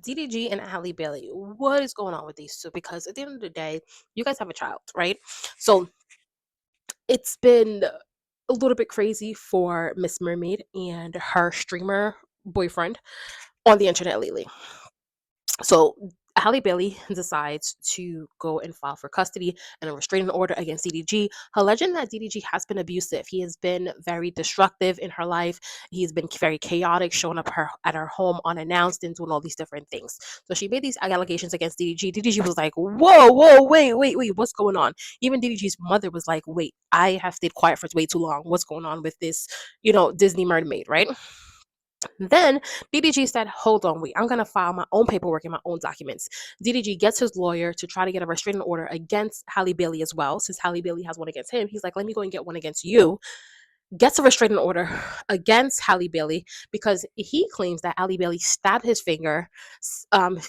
DDG and Halle Bailey, what is going on with these two? Because at the end of the day, you guys have a child, right? So it's been a little bit crazy for Miss Mermaid and her streamer boyfriend on the internet lately. So Halle Bailey decides to go and file for custody and a restraining order against DDG, alleging that DDG has been abusive. He has been very destructive in her life. He's been very chaotic, showing up at her home unannounced and doing all these different things. So she made these allegations against DDG. DDG was like, "Whoa, whoa, wait, what's going on?" Even DDG's mother was like, "Wait, I have stayed quiet for way too long. What's going on with this, Disney mermaid, right?" Then DDG said, "Hold on, wait, I'm going to file my own paperwork and my own documents." DDG gets his lawyer to try to get a restraining order against Halle Bailey as well. Since Halle Bailey has one against him, he's like, "Let me go and get one against you." Gets a restraining order against Halle Bailey because he claims that Halle Bailey stabbed his finger.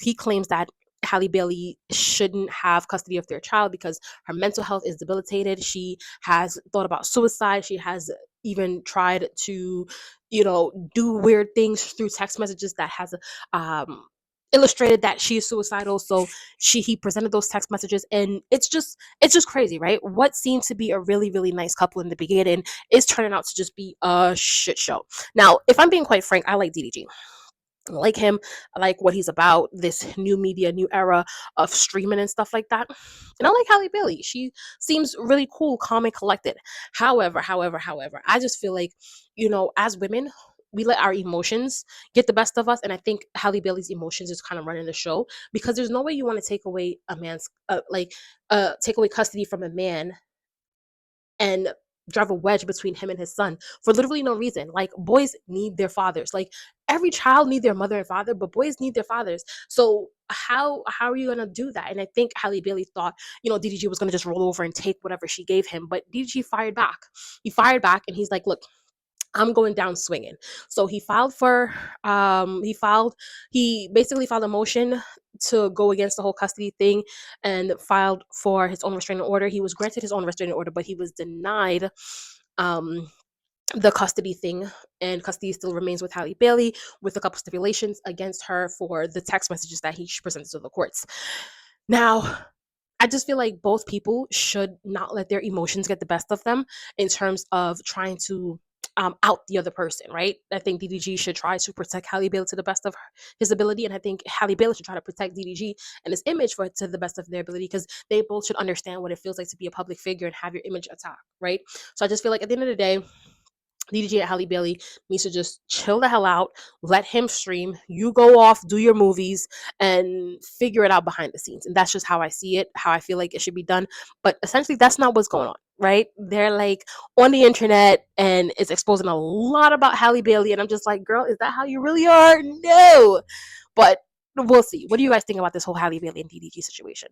He claims that Halle Bailey shouldn't have custody of their child because her mental health is debilitated. She has thought about suicide. She has even tried to, do weird things through text messages that has um, illustrated that she is suicidal. So he presented those text messages, and it's just crazy, right? What seemed to be a really really nice couple in the beginning is turning out to just be a shit show. Now, if I'm being quite frank, I like DDG. I like him. I like what he's about, this new media, new era of streaming and stuff like that. And I like Halle Bailey. She seems really cool, calm, and collected. However, I just feel like, as women, we let our emotions get the best of us. And I think Halle Bailey's emotions is kind of running the show because there's no way you want to take away a man's, take away custody from a man and drive a wedge between him and his son for literally no reason. Like, boys need their fathers. Like, every child need their mother and father, but boys need their fathers. So how are you gonna do that? And I think Halle Bailey thought, DDG was gonna just roll over and take whatever she gave him, but DDG fired back. He fired back, and he's like, "Look, I'm going down swinging." So he basically filed a motion to go against the whole custody thing and filed for his own restraining order. He was granted his own restraining order, but he was denied um the custody thing, and custody still remains with Halle Bailey with a couple stipulations against her for the text messages that he presented to the courts. Now, I just feel like both people should not let their emotions get the best of them in terms of trying to out the other person, right? I think DDG should try to protect Halle Bailey to the best of his ability, and I think Halle Bailey should try to protect DDG and his image to the best of their ability, because they both should understand what it feels like to be a public figure and have your image attacked, right? So I just feel like at the end of the day, DDG and Halle Bailey needs to just chill the hell out, let him stream, you go off, do your movies, and figure it out behind the scenes. And that's just how I see it, how I feel like it should be done. But essentially, that's not what's going on, right? They're like on the internet, and it's exposing a lot about Halle Bailey. And I'm just like, girl, is that how you really are? No. But we'll see. What do you guys think about this whole Halle Bailey and DDG situation?